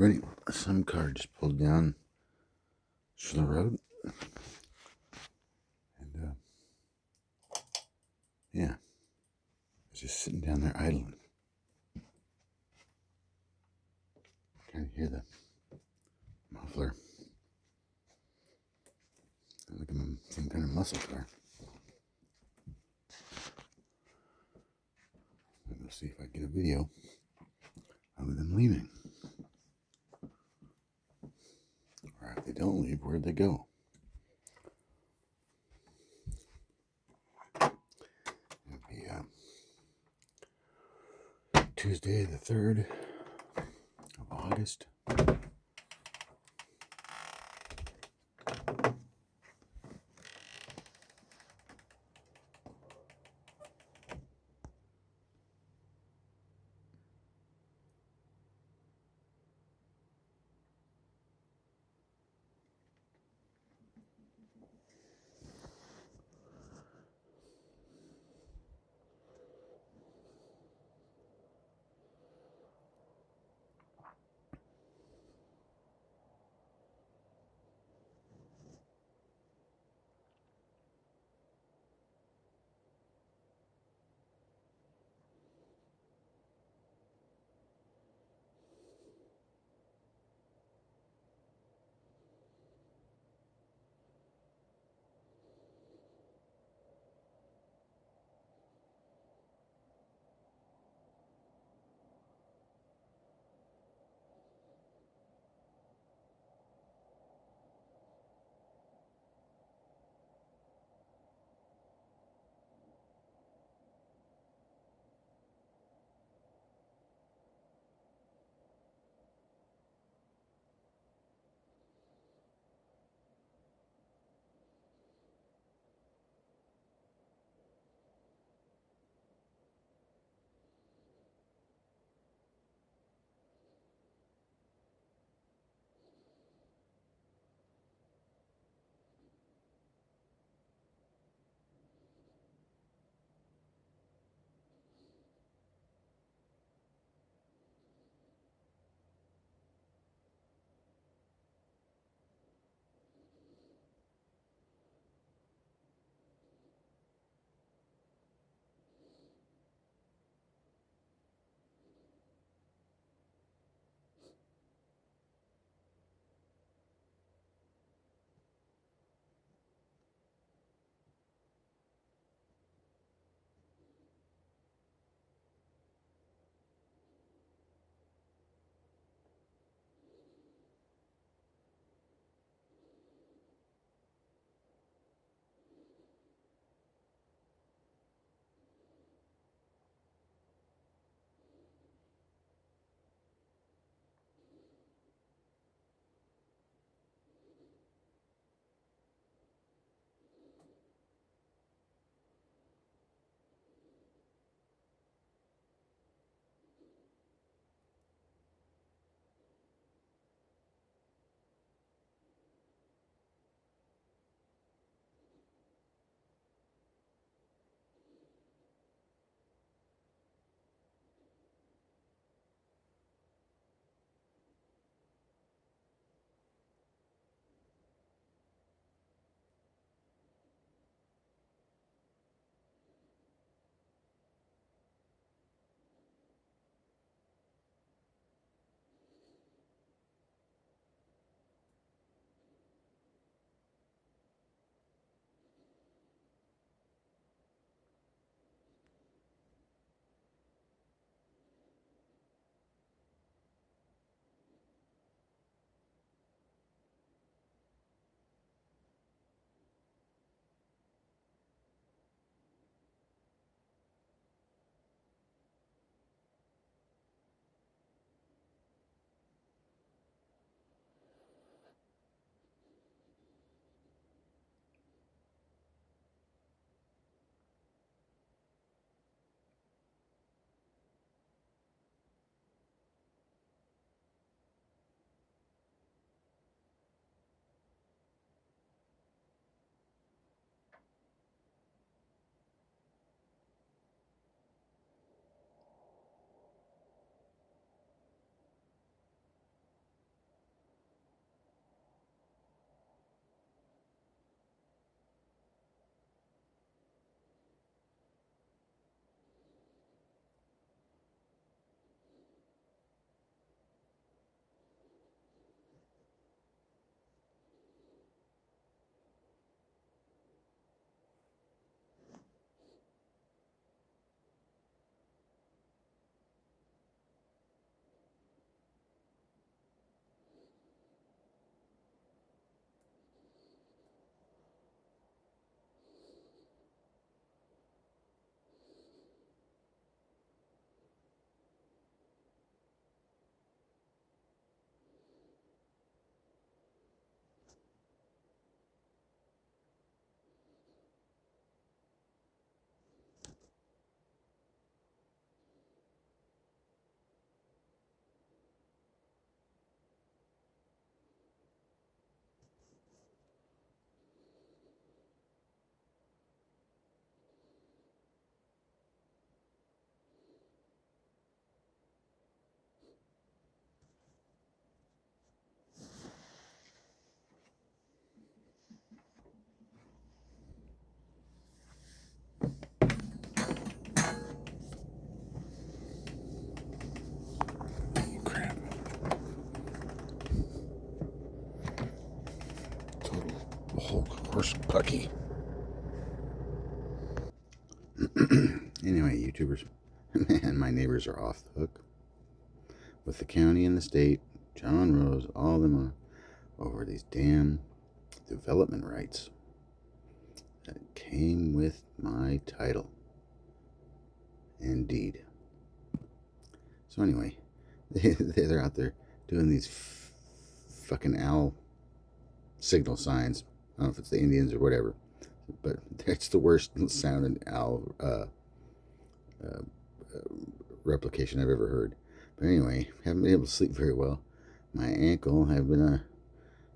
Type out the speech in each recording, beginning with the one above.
everybody. Some car just pulled down to the road. And, yeah. I was just sitting down there idling. Kind of hear the muffler. Like some kind of muscle car. I'm going to see if I can get a video of them leaving. Or if they don't leave, where'd they go? It'll be Tuesday the 3rd of August. horse pucky. Anyway, YouTubers, man, my neighbors are off the hook with the county and the state, John Rose, all of them over these damn development rights that came with my title. Indeed. So anyway, they're out there doing these fucking owl signal signs. I don't know if it's the Indians or whatever, but it's the worst sounding owl replication I've ever heard. But anyway, haven't been able to sleep very well. My ankle, I've been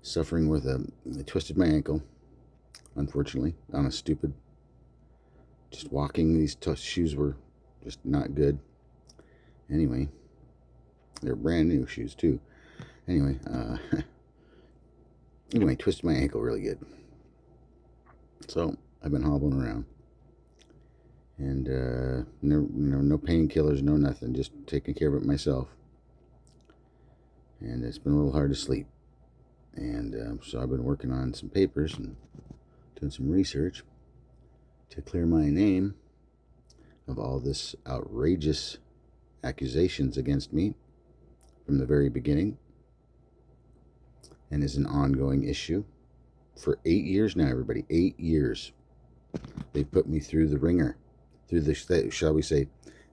suffering with I twisted my ankle, unfortunately, on a stupid, just walking these shoes were just not good. Anyway, they're brand new shoes too. Anyway, twisted my ankle really good. So I've been hobbling around, and no painkillers, no nothing, just taking care of it myself. And it's been a little hard to sleep. And so I've been working on some papers and doing some research to clear my name of all this outrageous accusations against me from the very beginning, and is an ongoing issue for 8 years now, everybody. 8 years. They've put me through the ringer, through the, shall we say,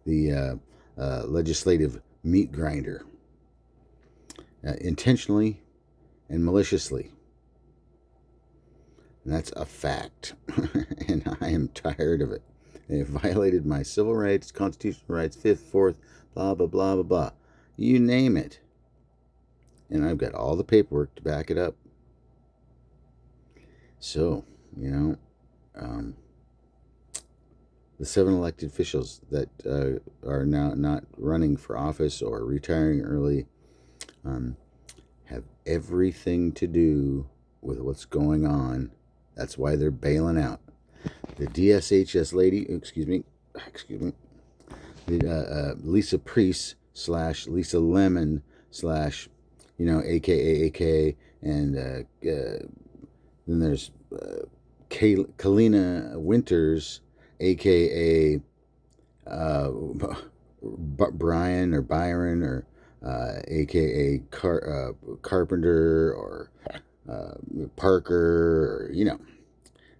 the legislative meat grinder, intentionally and maliciously. And that's a fact. And I am tired of it. They have violated my civil rights, constitutional rights, 5th, 4th, blah, blah, blah, blah, blah. You name it. And I've got all the paperwork to back it up. So, the 7 elected officials that are now not running for office or retiring early have everything to do with what's going on. That's why they're bailing out. The DSHS lady, excuse me, the Lisa Priest / Lisa Lemon / AKA AK, and then there's Kalina Winters, AKA Brian or Byron, or AKA Carpenter, or Parker, or,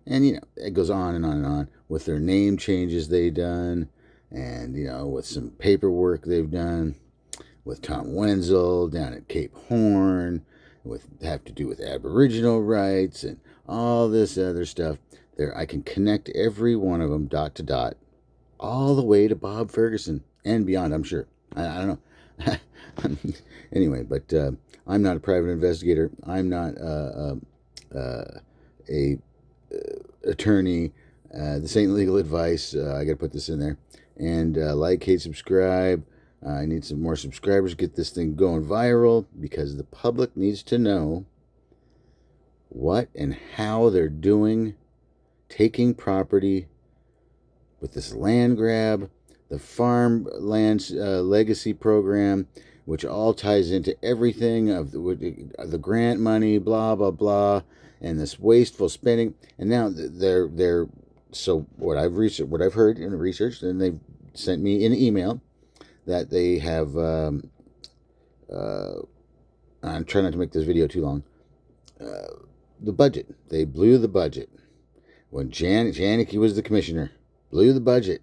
and it goes on and on and on with their name changes they've done, and with some paperwork they've done with Tom Wenzel down at Cape Horn, have to do with Aboriginal rights and all this other stuff. There, I can connect every one of them dot to dot, all the way to Bob Ferguson and beyond, I'm sure. I don't know. Anyway, but I'm not a private investigator. I'm not a attorney. This ain't legal advice. I got to put this in there. And like, hate, subscribe. I need some more subscribers. Get this thing going viral, because the public needs to know what and how they're taking property with this land grab, the farm land legacy program, which all ties into everything of the grant money, blah, blah, blah, and this wasteful spending. And now they're so what I've heard in research, and they've sent me an email that they have, I'm trying not to make this video too long, the budget. They blew the budget. When Janicki was the commissioner, blew the budget.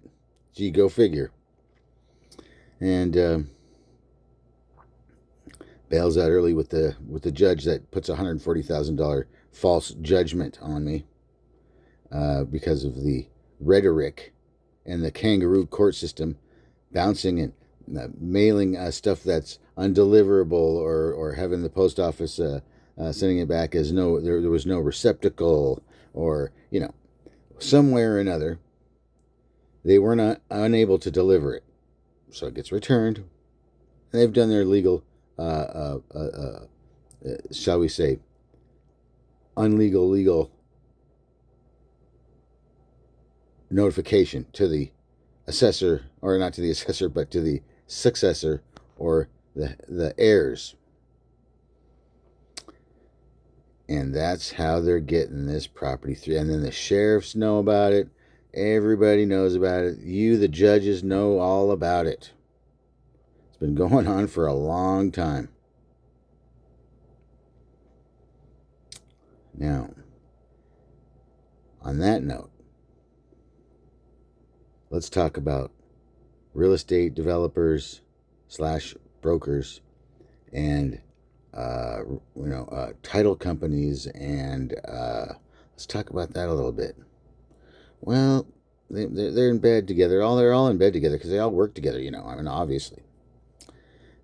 Gee, go figure. And bails out early with the judge that puts $140,000 false judgment on me because of the rhetoric and the kangaroo court system bouncing and mailing stuff that's undeliverable, or having the post office sending it back as there was no receptacle, or somewhere or another they were not unable to deliver it, so it gets returned. And they've done their legal shall we say legal notification to the assessor, or not to the assessor, but to the successor, or the heirs. And that's how they're getting this property through. And then the sheriffs know about it. Everybody knows about it. You, the judges, know all about it. It's been going on for a long time. Now, on that note, let's talk about real estate developers / brokers and title companies, and let's talk about that a little bit. Well, they're in bed together. They're all in bed together because they all work together. Obviously.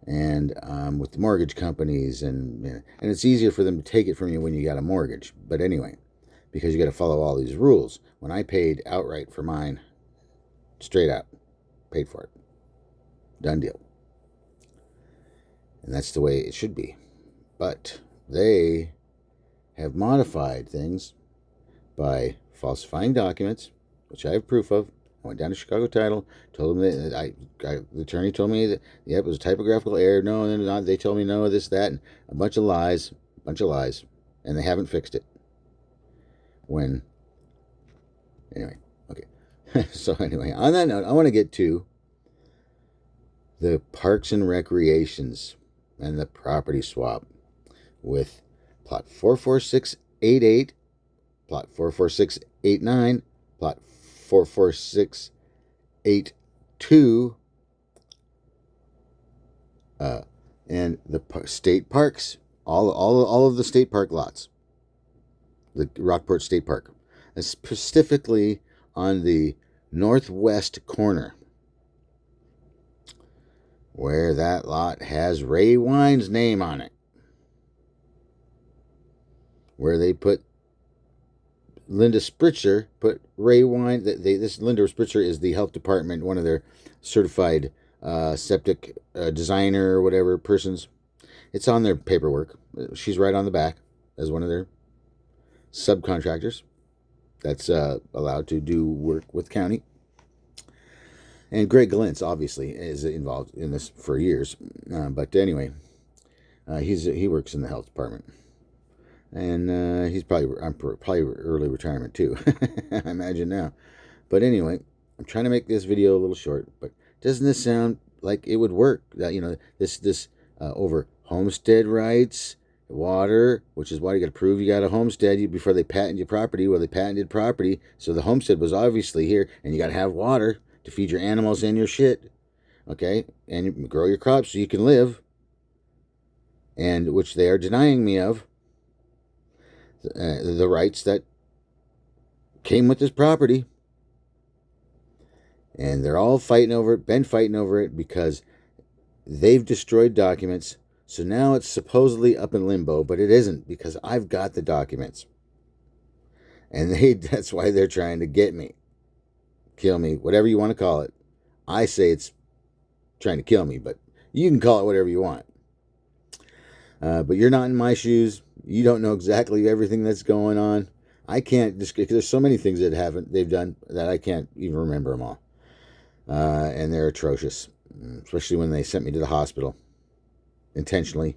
And with the mortgage companies, and it's easier for them to take it from you when you got a mortgage. But anyway, because you got to follow all these rules. When I paid outright for mine, straight out, paid for it, done deal. And that's the way it should be. But they have modified things by falsifying documents, which I have proof of. I went down to Chicago Title, told them that the attorney told me that, it was a typographical error. No, they're not. They told me no, this, that, and a bunch of lies, and they haven't fixed it. Anyway, okay. So anyway, on that note, I want to get to the parks and recreations and the property swap with plot 44688, plot 44689, plot 44682, and the state parks, all of the state park lots, the Rockport State Park, and specifically on the northwest corner, where that lot has Ray Wine's name on it, where they put Linda Spritzer, put Ray Wine. This Linda Spritzer is the health department, one of their certified septic designer or whatever persons. It's on their paperwork. She's right on the back as one of their subcontractors that's allowed to do work with county. And Greg Glintz, obviously, is involved in this for years. But anyway, he works in the health department. And he's probably early retirement too. I imagine now. But anyway, I'm trying to make this video a little short. But doesn't this sound like it would work? That this over homestead rights, water, which is why you got to prove you got a homestead before they patent your property. Well, they patented property, so the homestead was obviously here, and you got to have water to feed your animals and your shit. Okay, and you grow your crops so you can live, and which they are denying me of. The rights that came with this property, and they're all fighting over it, because they've destroyed documents. So now it's supposedly up in limbo, but it isn't, because I've got the documents, and that's why they're trying to get me, kill me, whatever you want to call it. I say it's trying to kill me, but you can call it whatever you want. But you're not in my shoes. You don't know exactly everything that's going on. I can't just, because there's so many things they've done that I can't even remember them all. And they're atrocious, especially when they sent me to the hospital, intentionally,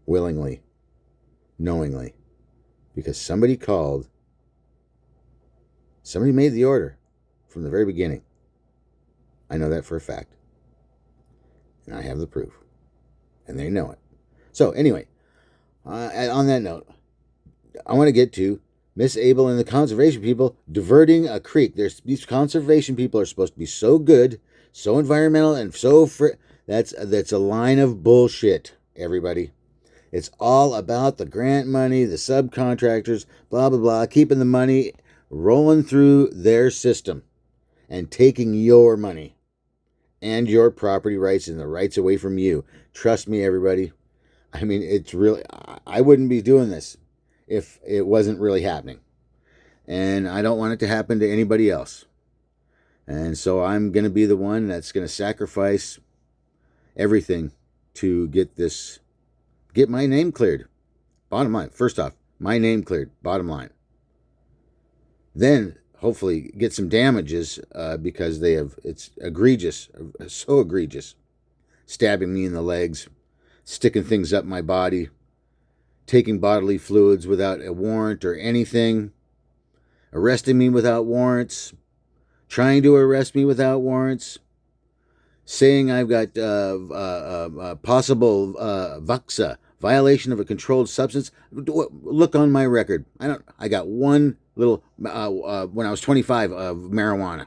willingly, knowingly, because somebody made the order from the very beginning. I know that for a fact, and I have the proof, and they know it. So anyway, on that note, I want to get to Miss Abel and the conservation people diverting a creek. These conservation people are supposed to be so good, so environmental, and so that's a line of bullshit, everybody. It's all about the grant money, the subcontractors, blah, blah, blah, keeping the money rolling through their system and taking your money and your property rights and the rights away from you. Trust me, everybody. I mean, it's really, I wouldn't be doing this if it wasn't really happening. And I don't want it to happen to anybody else. And so I'm going to be the one that's going to sacrifice everything to get my name cleared. Bottom line. First off, my name cleared. Bottom line. Then hopefully get some damages because it's egregious, so egregious. Stabbing me in the legs, sticking things up my body, taking bodily fluids without a warrant or anything, arresting me without warrants, trying to arrest me without warrants, saying I've got possible VUXA, violation of a controlled substance. Look on my record. I got one little when I was 25 of marijuana,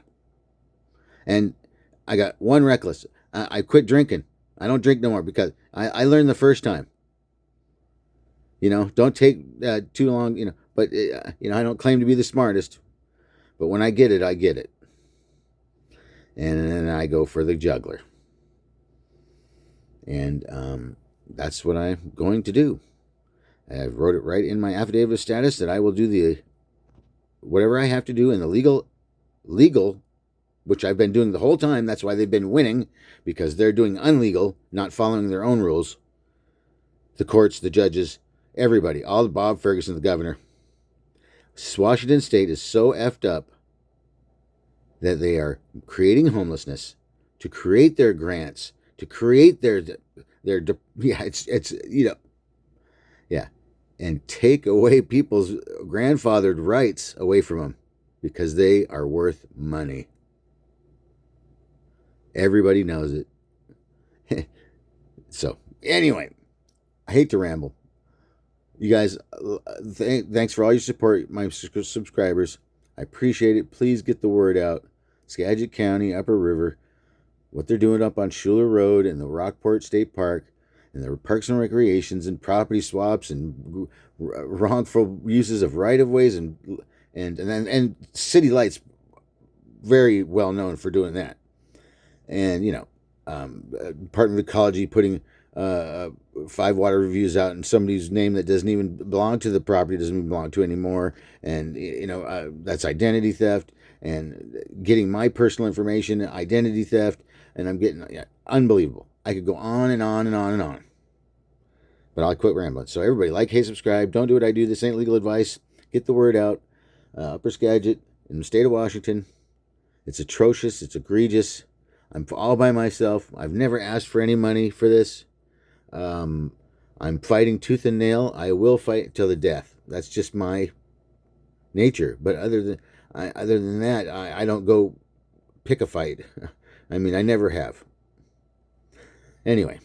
and I got one reckless. I quit drinking. I don't drink no more because I learned the first time. Don't take too long. But I don't claim to be the smartest. But when I get it, I get it. And then I go for the juggler. And that's what I'm going to do. I wrote it right in my affidavit of status that I will do whatever I have to do in the legal, which I've been doing the whole time. That's why they've been winning, because they're doing unlegal, not following their own rules. The courts, the judges, everybody, all Bob Ferguson, the governor. Washington State is so effed up that they are creating homelessness to create their grants, to create and take away people's grandfathered rights away from them because they are worth money. Everybody knows it. So, anyway, I hate to ramble. You guys, thanks for all your support, my subscribers. I appreciate it. Please get the word out. Skagit County, Upper River, what they're doing up on Schuler Road and the Rockport State Park, and the parks and recreations and property swaps and wrongful uses of right-of-ways and city lights, very well known for doing that. And, Department of Ecology putting 5 water reviews out and somebody's name that doesn't even belong to the property, doesn't even belong to anymore. And, that's identity theft, and getting my personal information, identity theft. And I'm getting unbelievable. I could go on and on and on and on. But I'll quit rambling. So everybody, like, hey, subscribe. Don't do what I do. This ain't legal advice. Get the word out. Upper Skagit in the state of Washington. It's atrocious. It's egregious. I'm all by myself. I've never asked for any money for this. I'm fighting tooth and nail. I will fight till the death. That's just my nature. But other than that, I don't go pick a fight. I mean, I never have. Anyway.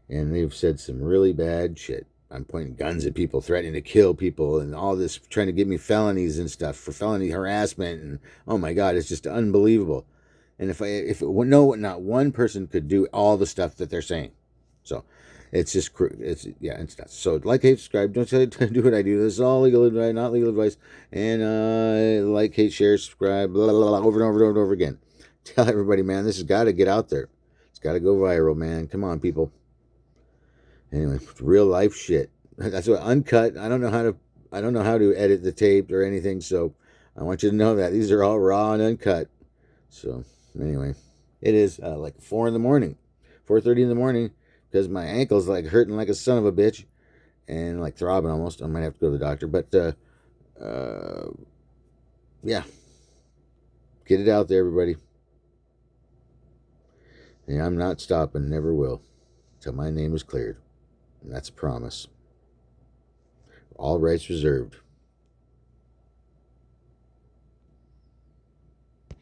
And they've said some really bad shit. I'm pointing guns at people, threatening to kill people, and all this, trying to give me felonies and stuff for felony harassment. And oh my God, it's just unbelievable. And not one person could do all the stuff that they're saying. So it's just, it's nuts. So like, hate, subscribe. Don't tell you to do what I do. This is all legal advice, not legal advice. And like, hate, share, subscribe, blah, blah, blah, over and over and over again. Tell everybody, man, this has got to get out there. It's got to go viral, man. Come on, people. Anyway, real life shit. That's what uncut. I don't know how to edit the tape or anything. So I want you to know that these are all raw and uncut. So anyway, it is like 4 in the morning, 4:30 in the morning, because my ankle's like hurting like a son of a bitch, and like throbbing almost. I might have to go to the doctor, but yeah, get it out there, everybody. And I'm not stopping, never will, till my name is cleared. And that's a promise. All rights reserved.